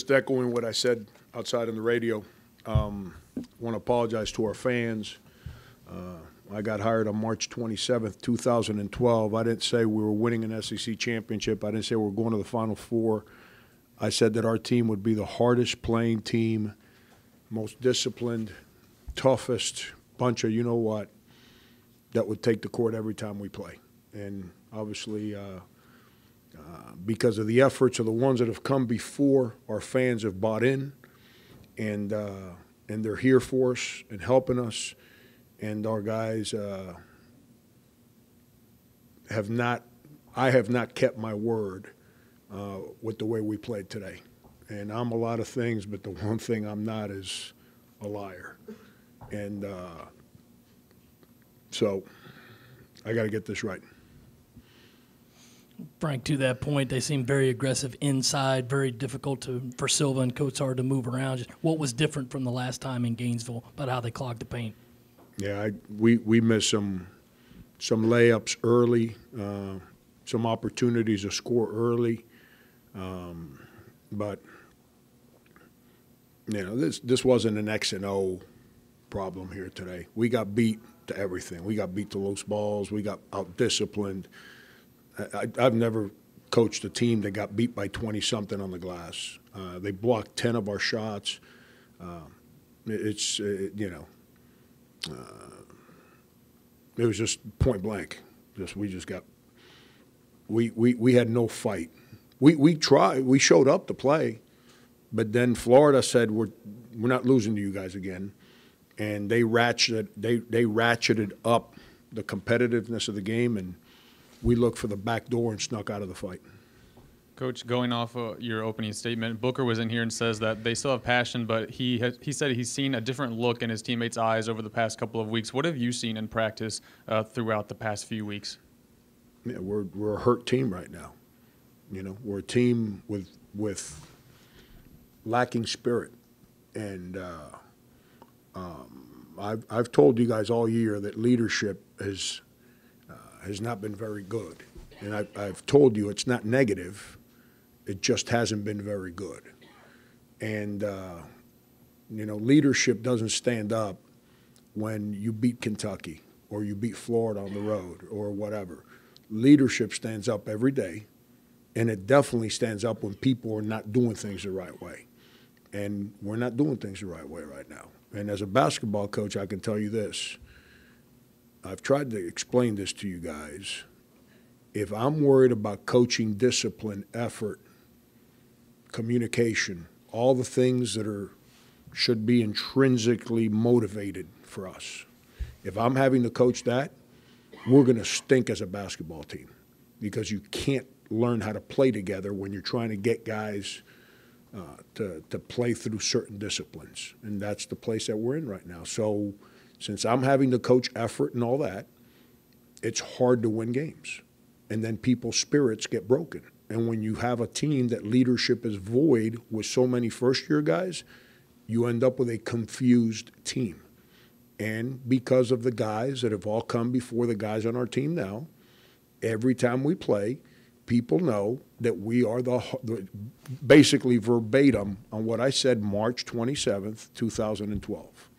just echoing what I said outside on the radio. Want to apologize to our fans. I got hired on March 27th, 2012. I didn't say we were winning an SEC championship. I didn't say we were going to the Final Four. I said that our team would be the hardest playing team, most disciplined, toughest bunch of you-know-what that would take the court every time we play. And obviously, because of the efforts of the ones that have come before, our fans have bought in, and they're here for us and helping us. And our guys have not kept my word with the way we played today. And I'm a lot of things, but the one thing I'm not is a liar. And so I got to get this right. Frank, to that point, they seem very aggressive inside, very difficult for Silva and Kotsar to move around. Just what was different from the last time in Gainesville about how they clogged the paint? Yeah, we missed some layups early, some opportunities to score early, but you know this wasn't an X and O problem here today. We got beat to everything. We got beat to loose balls. We got out-disciplined. I've never coached a team that got beat by 20-something on the glass. They blocked 10 of our shots. It was just point blank. We had no fight. We tried. We showed up to play, but then Florida said we're not losing to you guys again, and they ratcheted up the competitiveness of the game, and we looked for the back door and snuck out of the fight. Coach, going off your opening statement, Booker was in here and says that they still have passion, but he said he's seen a different look in his teammates' eyes over the past couple of weeks. What have you seen in practice throughout the past few weeks? Yeah, we're a hurt team right now. You know, we're a team with lacking spirit, and I've told you guys all year that leadership has not been very good, and I've told you it's not negative. It just hasn't been very good. And, leadership doesn't stand up when you beat Kentucky or you beat Florida on the road or whatever. Leadership stands up every day, and it definitely stands up when people are not doing things the right way. And we're not doing things the right way right now. And as a basketball coach, I can tell you this. I've tried to explain this to you guys. If I'm worried about coaching discipline, effort, communication, all the things that should be intrinsically motivated for us. If I'm having to coach that, we're going to stink as a basketball team because you can't learn how to play together when you're trying to get guys to play through certain disciplines. And that's the place that we're in right now. So since I'm having to coach effort and all that, it's hard to win games. And then people's spirits get broken. And when you have a team that leadership is void with so many first-year guys, you end up with a confused team. And because of the guys that have all come before the guys on our team now, every time we play, people know that we are basically verbatim on what I said March 27th, 2012.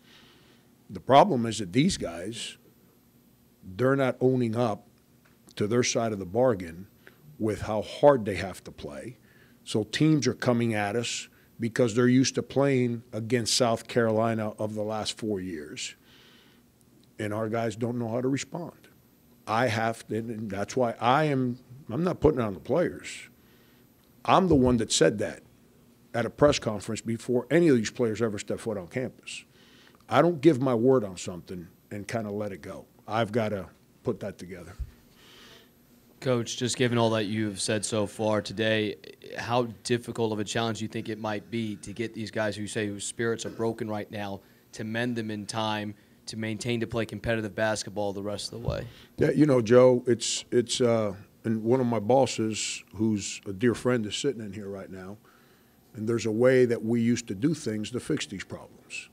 The problem is that these guys, they're not owning up to their side of the bargain with how hard they have to play. So teams are coming at us because they're used to playing against South Carolina of the last 4 years. And our guys don't know how to respond. I have to, and that's why I'm not putting it on the players. I'm the one that said that at a press conference before any of these players ever step foot on campus. I don't give my word on something and kind of let it go. I've got to put that together. Coach, just given all that you've said so far today, how difficult of a challenge do you think it might be to get these guys whose spirits are broken right now to mend them in time to maintain to play competitive basketball the rest of the way? Yeah, Joe, it's and one of my bosses, who's a dear friend, is sitting in here right now, and there's a way that we used to do things to fix these problems.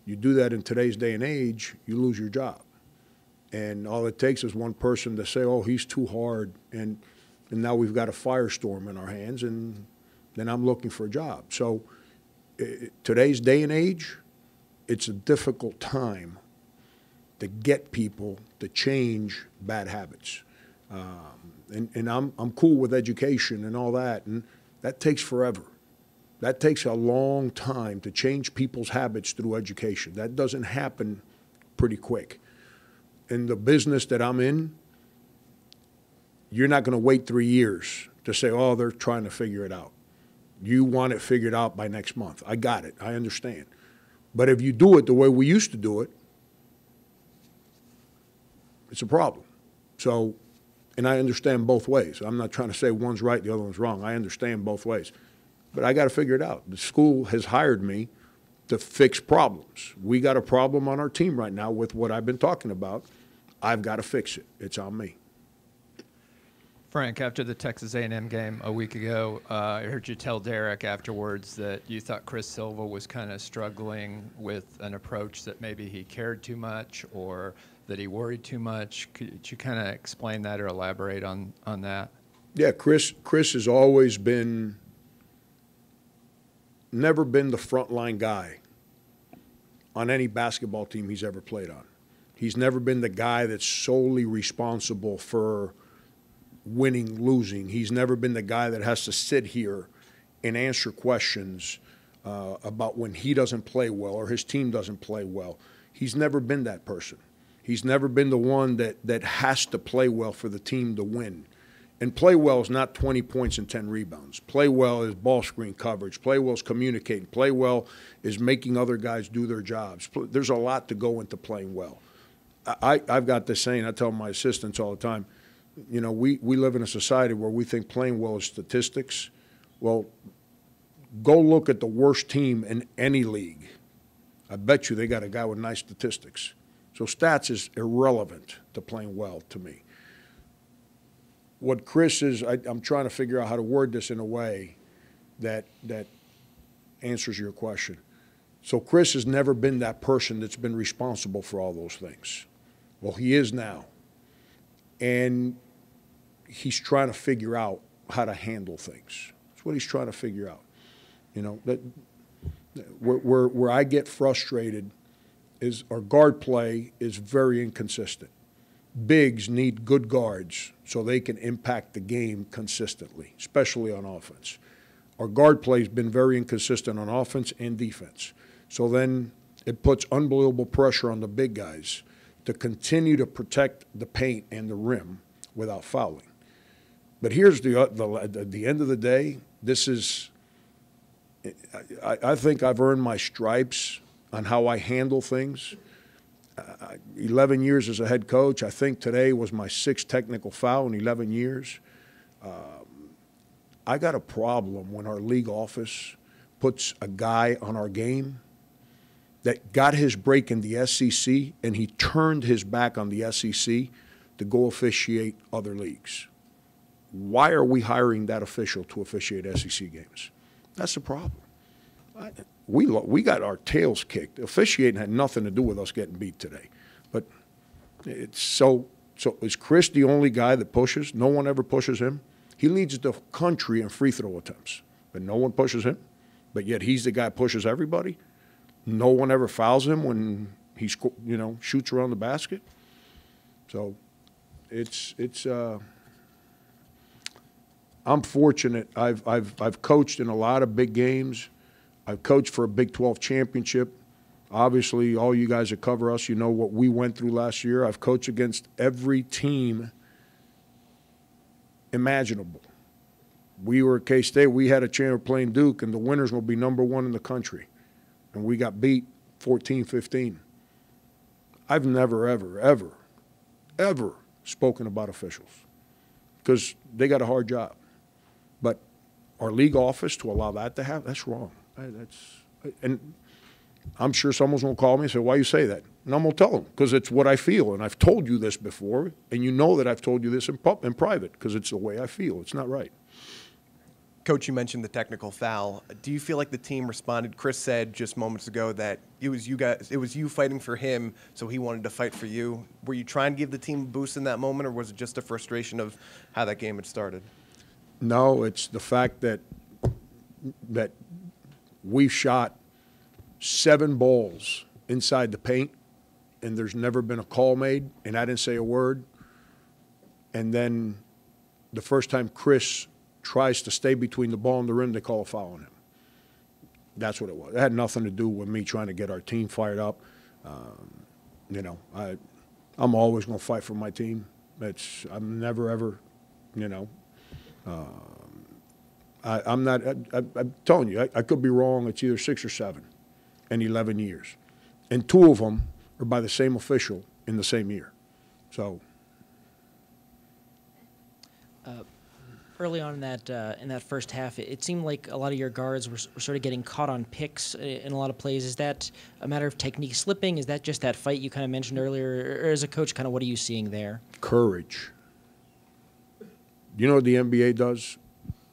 You do that in today's day and age, you lose your job. And all it takes is one person to say, oh, he's too hard, and now we've got a firestorm in our hands, and then I'm looking for a job. So today's day and age, it's a difficult time to get people to change bad habits. And I'm cool with education and all that, and that takes forever. That takes a long time to change people's habits through education. That doesn't happen pretty quick. In the business that I'm in, you're not going to wait 3 years to say, oh, they're trying to figure it out. You want it figured out by next month. I got it. I understand. But if you do it the way we used to do it, it's a problem. So, and I understand both ways. I'm not trying to say one's right, the other one's wrong. I understand both ways. But I got to figure it out. The school has hired me to fix problems. We got a problem on our team right now with what I've been talking about. I've got to fix it. It's on me. Frank, after the Texas A&M game a week ago, I heard you tell Derek afterwards that you thought Chris Silva was kind of struggling with an approach that maybe he cared too much or that he worried too much. Could you kind of explain that or elaborate on that? Yeah, Chris has always been, never been the frontline guy on any basketball team he's ever played on. He's never been the guy that's solely responsible for winning, losing. He's never been the guy that has to sit here and answer questions about when he doesn't play well or his team doesn't play well. He's never been that person. He's never been the one that has to play well for the team to win. And play well is not 20 points and 10 rebounds. Play well is ball screen coverage. Play well is communicating. Play well is making other guys do their jobs. There's a lot to go into playing well. I've got this saying, I tell my assistants all the time, you know, we live in a society where we think playing well is statistics. Well, go look at the worst team in any league. I bet you they got a guy with nice statistics. So stats is irrelevant to playing well to me. What Chris is, I'm trying to figure out how to word this in a way that answers your question. So Chris has never been that person that's been responsible for all those things. Well, he is now. And he's trying to figure out how to handle things. That's what he's trying to figure out. You know, that where I get frustrated is our guard play is very inconsistent. Bigs need good guards so they can impact the game consistently, especially on offense. Our guard play has been very inconsistent on offense and defense. So then it puts unbelievable pressure on the big guys to continue to protect the paint and the rim without fouling. But here's at the end of the day, this is, I think I've earned my stripes on how I handle things. 11 years as a head coach. I think today was my 6th technical foul in 11 years. I got a problem when our league office puts a guy on our game that got his break in the SEC and he turned his back on the SEC to go officiate other leagues. Why are we hiring that official to officiate SEC games? That's the problem. We got our tails kicked. Officiating had nothing to do with us getting beat today. But it's so is Chris the only guy that pushes? No one ever pushes him. He leads the country in free throw attempts, but no one pushes him. But yet he's the guy that pushes everybody. No one ever fouls him when he shoots around the basket. So it's I'm fortunate. I've coached in a lot of big games. I've coached for a Big 12 championship. Obviously, all you guys that cover us, you know what we went through last year. I've coached against every team imaginable. We were at K-State. We had a chance of playing Duke, and the winners will be #1 in the country. And we got beat 14-15. I've never, ever, ever, ever spoken about officials because they got a hard job. But our league office, to allow that to happen, that's wrong. And I'm sure someone's going to call me and say, why you say that? And I'm going to tell them, because it's what I feel. And I've told you this before, and you know that I've told you this in private, because it's the way I feel. It's not right. Coach, you mentioned the technical foul. Do you feel like the team responded? Chris said just moments ago that it was you fighting for him, so he wanted to fight for you. Were you trying to give the team a boost in that moment, or was it just a frustration of how that game had started? No, it's the fact that We've shot 7 balls inside the paint, and there's never been a call made, and I didn't say a word. And then the first time Chris tries to stay between the ball and the rim, they call a foul on him. That's what it was. It had nothing to do with me trying to get our team fired up. You know, I'm always going to fight for my team. I'm never, ever, you know. I'm not, I'm telling you, I could be wrong. It's either 6 or 7 in 11 years. And 2 of them are by the same official in the same year. So. Early on in that first half, it seemed like a lot of your guards were sort of getting caught on picks in a lot of plays. Is that a matter of technique slipping? Is that just that fight you kind of mentioned earlier? Or as a coach, kind of what are you seeing there? Courage. You know what the NBA does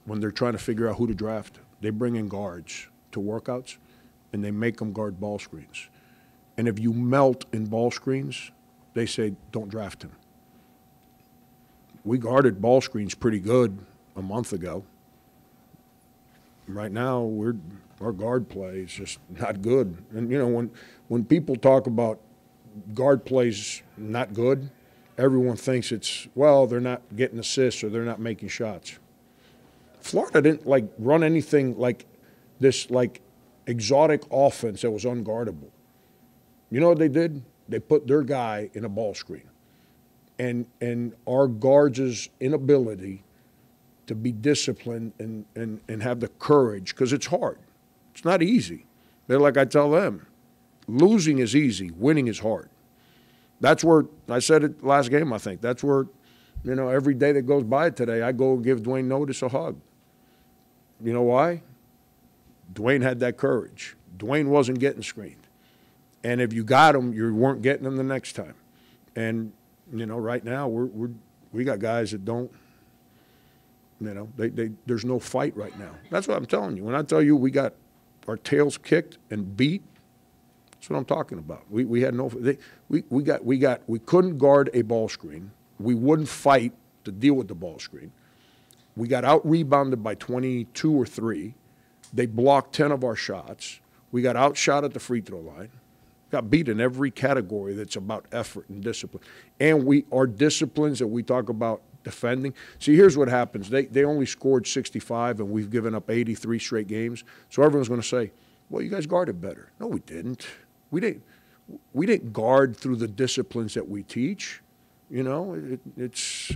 when they're trying to figure out who to draft? They bring in guards to workouts, and they make them guard ball screens. And if you melt in ball screens, they say, don't draft him. We guarded ball screens pretty good a month ago. Right now, our guard play is just not good. And, you know, when people talk about guard plays not good, everyone thinks it's, well, they're not getting assists or they're not making shots. Florida didn't, like, run anything like this, like, exotic offense that was unguardable. You know what they did? They put their guy in a ball screen. And our guards' inability to be disciplined and have the courage, because it's hard. It's not easy. They're like I tell them, losing is easy, winning is hard. That's where, I said it last game, I think, that's where, you know, every day that goes by today, I go and give Dwayne Notice a hug. You know why? Dwayne had that courage. Dwayne wasn't getting screened. And if you got him, you weren't getting him the next time. And, you know, right now we got guys that don't, you know, there's no fight right now. That's what I'm telling you. When I tell you we got our tails kicked and beat, that's what I'm talking about. We had no, we couldn't guard a ball screen. We wouldn't fight to deal with the ball screen. We got out-rebounded by 22 or 3. They blocked 10 of our shots. We got outshot at the free throw line. Got beat in every category that's about effort and discipline. And our disciplines that we talk about defending. See, here's what happens. They only scored 65, and we've given up 83 straight games. So everyone's going to say, well, you guys guarded better. No, we didn't. We didn't guard through the disciplines that we teach. You know, it's